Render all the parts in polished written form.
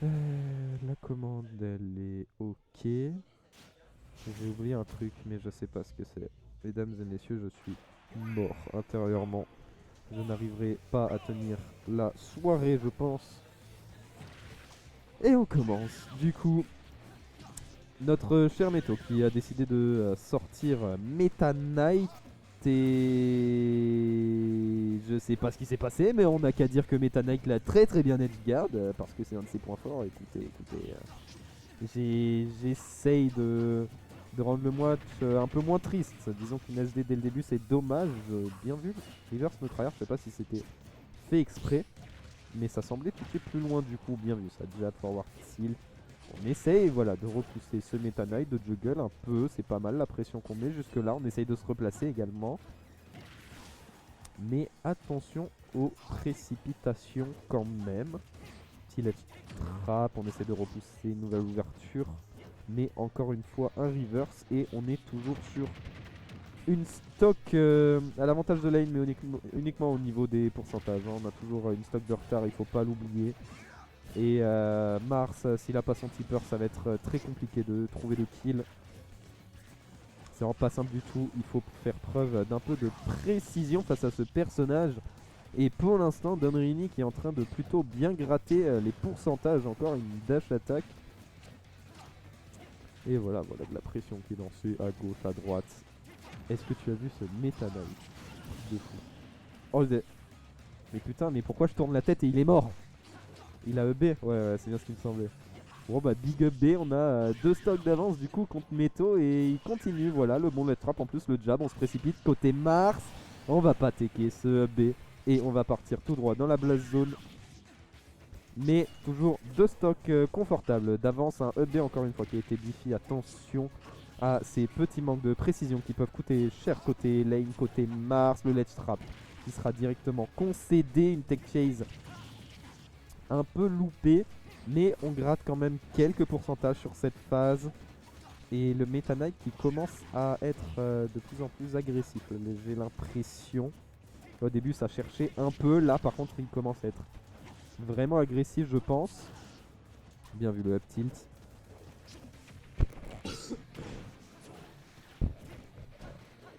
La commande, elle est ok. J'ai oublié un truc, mais je sais pas ce que c'est. Mesdames et messieurs, je suis mort intérieurement. Je n'arriverai pas à tenir la soirée, je pense. Et on commence. Du coup, notre cher Meto qui a décidé de sortir Meta Knight. Et je sais pas ce qui s'est passé, mais on n'a qu'à dire que Meta Knight l'a très très bien edgeguard parce que c'est un de ses points forts. Écoutez, j'essaye de rendre le match un peu moins triste. Disons qu'une HD dès le début, c'est dommage. Bien vu, Reverse Neutralier, je sais pas si c'était fait exprès, mais ça semblait toucher plus loin du coup. Bien vu, ça jab forward seal. On essaye voilà, de repousser ce Meta Knight, de juggle un peu, c'est pas mal la pression qu'on met jusque là. On essaye de se replacer également. Mais attention aux précipitations quand même. Petit let's trap, on essaie de repousser une nouvelle ouverture. Mais encore une fois un reverse et on est toujours sur une stock à l'avantage de lane mais uniquement au niveau des pourcentages. On a toujours une stock de retard, il faut pas l'oublier. Et Mars, s'il a pas son tipper, ça va être très compliqué de trouver le kill. C'est vraiment pas simple du tout, il faut faire preuve d'un peu de précision face à ce personnage. Et pour l'instant, Donrini qui est en train de plutôt bien gratter les pourcentages, encore une dash attack. Et voilà, voilà de la pression qui est lancée à gauche, à droite. Est-ce que tu as vu ce Meta Knight de fou? Oh, mais putain, mais pourquoi je tourne la tête et il est mort? Il a EB? Ouais, c'est bien ce qui me semblait. Bon bah big up B, on a deux stocks d'avance du coup contre Meto et il continue, voilà, le bon let trap en plus, le jab, on se précipite côté Mars. On va pas taker ce B et on va partir tout droit dans la blast zone. Mais toujours deux stocks confortables d'avance, un EB encore une fois qui a été diffi, attention à ces petits manques de précision qui peuvent coûter cher côté lane, côté Mars, le ledge trap qui sera directement concédé, une tech chase un peu loupée, mais on gratte quand même quelques pourcentages sur cette phase. Et le Meta Knight qui commence à être de plus en plus agressif, j'ai l'impression. Au début ça cherchait un peu, là par contre il commence à être vraiment agressif je pense. Bien vu le up tilt.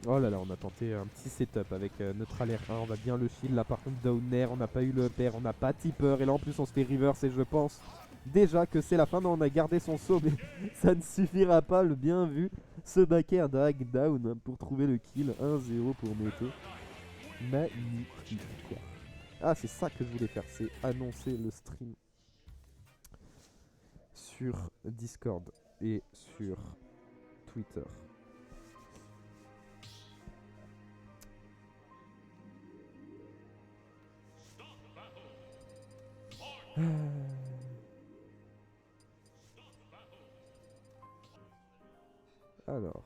Oh là là, on a tenté un petit setup avec Neutral R1, on va bien le shield. Là par contre Downer, on n'a pas eu le upper, on n'a pas tipper. Et là en plus on se fait reverse et je pense déjà que c'est la fin. Non, on a gardé son saut mais ça ne suffira pas, le bien vu. Ce backer drag down pour trouver le kill. 1-0 pour Meto. Magnifique. Ah, c'est ça que je voulais faire, c'est annoncer le stream sur Discord et sur Twitter. Alors,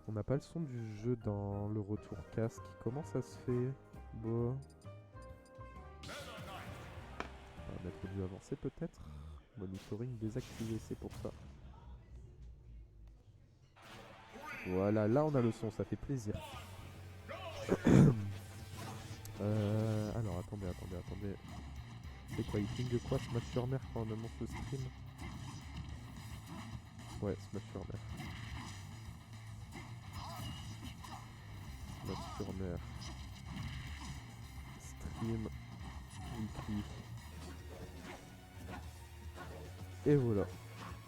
on n'a pas le son du jeu dans le retour casque. Comment ça se fait? Bon. On va mettre du avancé peut-être. Monitoring désactivé, c'est pour ça. Voilà, là on a le son, ça fait plaisir. Alors attendez. C'est quoi, il ping quoi Smash sur mer quand on annonce le stream? Ouais, Smash sur mer. Smash sur mer. Stream. Weekly. Et voilà.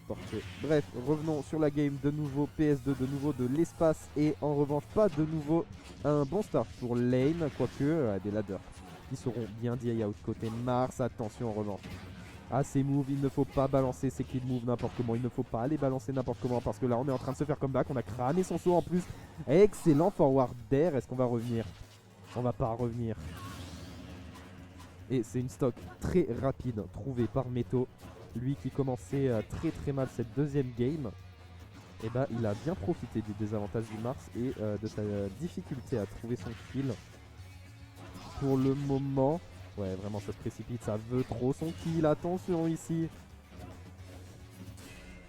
Parfait. Bref, revenons sur la game de nouveau. PS2 de nouveau de l'espace. Et en revanche, pas de nouveau un bon start pour Lane. Quoique, des ladders qui seront bien DI out côté Mars. Attention en revanche. Ah, ces moves, il ne faut pas balancer ces kill moves n'importe comment. Il ne faut pas les balancer n'importe comment. Parce que là, on est en train de se faire comeback. On a cramé son saut en plus. Excellent forward d'air. Est-ce qu'on va revenir? On va pas revenir. Et c'est une stock très rapide trouvée par Meto. Lui qui commençait très très mal cette deuxième game. Et bah il a bien profité du désavantage du Mars et de sa difficulté à trouver son kill. Pour le moment, ouais vraiment ça se précipite, ça veut trop son kill, attention ici.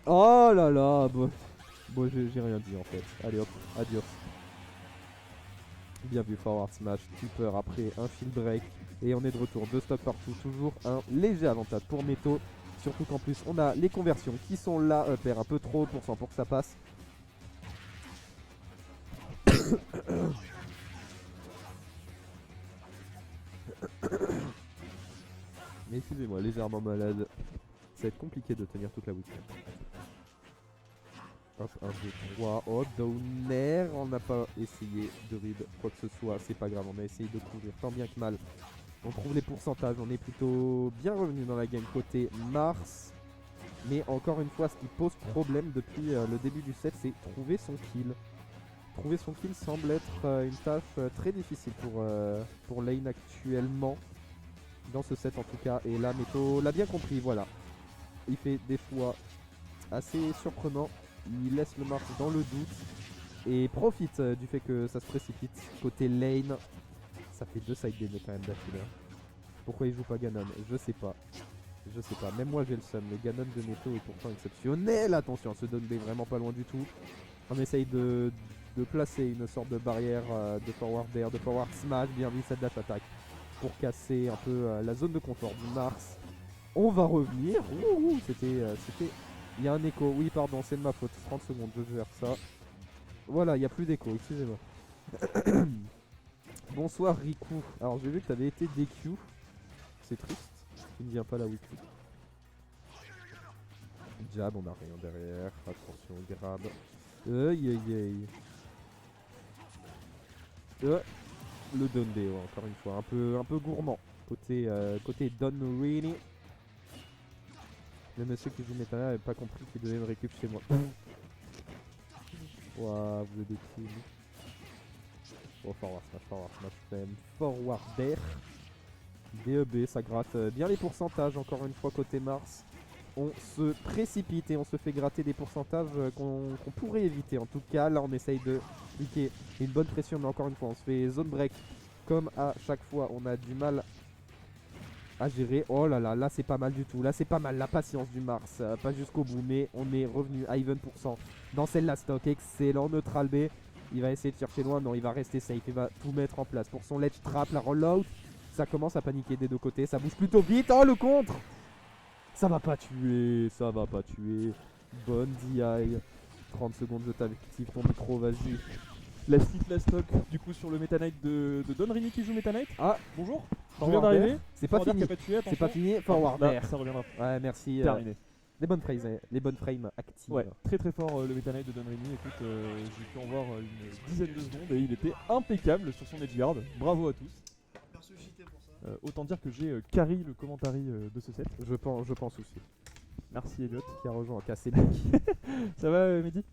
Oh là là, bon j'ai rien dit en fait. Allez hop, adios. Bien vu forward smash, tipper après un shield break. Et on est de retour, 2 stocks partout, toujours un léger avantage pour Meto. Surtout qu'en plus on a les conversions qui sont là, perd un peu trop pour que ça passe. Mais excusez-moi, légèrement malade. Ça va être compliqué de tenir toute la week-end. Hop, 1, 2, 3. Oh, downer. On n'a pas essayé de read quoi que ce soit. C'est pas grave, on a essayé de couvrir tant bien que mal. On trouve les pourcentages. On est plutôt bien revenu dans la game côté Mars. Mais encore une fois, ce qui pose problème depuis le début du set, c'est trouver son kill. Trouver son kill semble être une tâche très difficile pour Lane actuellement. Dans ce set en tout cas. Et là, Meto l'a bien compris, voilà. Il fait des choix assez surprenants. Il laisse le Mars dans le doute et profite du fait que ça se précipite côté lane. Ça fait 2 side DD quand même d'affilée. Pourquoi il joue pas Ganon? Je sais pas. Je sais pas. Même moi j'ai le seum. Le Ganon de Meto est pourtant exceptionnel. Attention, ce down B vraiment pas loin du tout. On essaye de placer une sorte de barrière de forward air, de forward smash. Bien vu cette dash attack pour casser un peu la zone de confort du Mars. On va revenir. C'était... Il y a un écho. Oui, pardon, c'est de ma faute. 30 secondes, je gère ça. Voilà, il n'y a plus d'écho, excusez-moi. Bonsoir Riku. Alors j'ai vu que tu avais été DQ. C'est triste. Il ne vient pas la weekly. Jab, on n'a rien derrière. Attention, grab. Aïe aïe aïe. Le down B, ouais, encore une fois. Un peu gourmand. Côté Don Really. Le monsieur qui joue Métana n'avait pas compris qu'il devait me récup chez moi. Waouh, vous êtes des kills. Oh, forward smash, même. Forward air. DEB, ça gratte bien les pourcentages, encore une fois, côté Mars. On se précipite et on se fait gratter des pourcentages qu'on pourrait éviter. En tout cas, là, on essaye de cliquer une bonne pression, mais encore une fois, on se fait zone break. Comme à chaque fois, on a du mal à gérer. Oh là là, là c'est pas mal du tout. Là c'est pas mal, la patience du Mars. Pas jusqu'au bout, mais on est revenu à even % dans celle-là stock. Excellent, neutral B. Il va essayer de chercher loin. Non, il va rester safe. Il va tout mettre en place pour son ledge trap, la rollout. Ça commence à paniquer des deux côtés. Ça bouge plutôt vite. Oh, le contre. Ça va pas tuer. Ça va pas tuer. Bonne DI. 30 secondes, je t'active ton micro, vas-y. La slip, la stock, du coup sur le Meta Knight de Don Rini qui joue Meta Knight. Ah, bonjour. Je forward viens d'arriver. C'est pas fini. C'est pas fini. Forward air. Ça reviendra. Ouais, merci. Terminé. Les bonnes frames actives. Ouais, très fort le Meta Knight de Don Rini. Écoute, j'ai pu en voir une dizaine de secondes et il était impeccable sur son edge guard. Bravo à tous. Perso JT pour ça. Autant dire que j'ai carry le commentary de ce set. Je pense aussi. Merci Elliot. Qui a rejoint c'est Mick. Ça va Mehdi?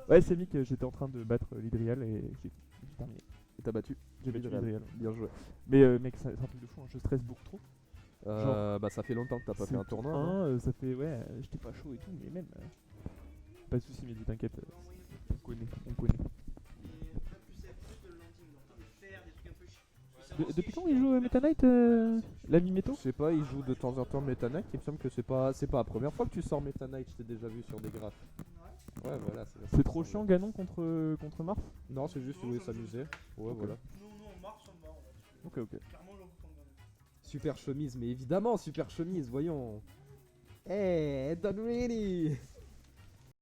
Ouais, c'est Mick, j'étais en train de battre l'Idrial et j'ai terminé. Et t'as battu. J'ai battu l'Idrial. Bien joué. Mais mec, c'est un truc de fou, hein, je stresse beaucoup trop. Bah ça fait longtemps que t'as pas fait un tournoi. Ça fait, ouais, j'étais pas chaud et tout, mais même. Pas de soucis, Mehdi, t'inquiète. On connaît. Et pas plus safe, juste le landing, donc de faire des trucs un peu chiants. Depuis quand il joue Meta Knight, l'ami Meto? Je sais pas, il joue de temps en temps Meta Knight. Il me semble que c'est pas la première fois que tu sors Meta Knight. Je t'ai déjà vu sur des graphes. Ouais, voilà. C'est trop chiant, Ganon contre Mars? Non, c'est juste où il s'amuser. Ouais, Ok. voilà. Non, on marche, on marche. Ok. Clairement, j'en prends un. Super chemise, mais évidemment, super chemise, voyons. Eh, Don Really.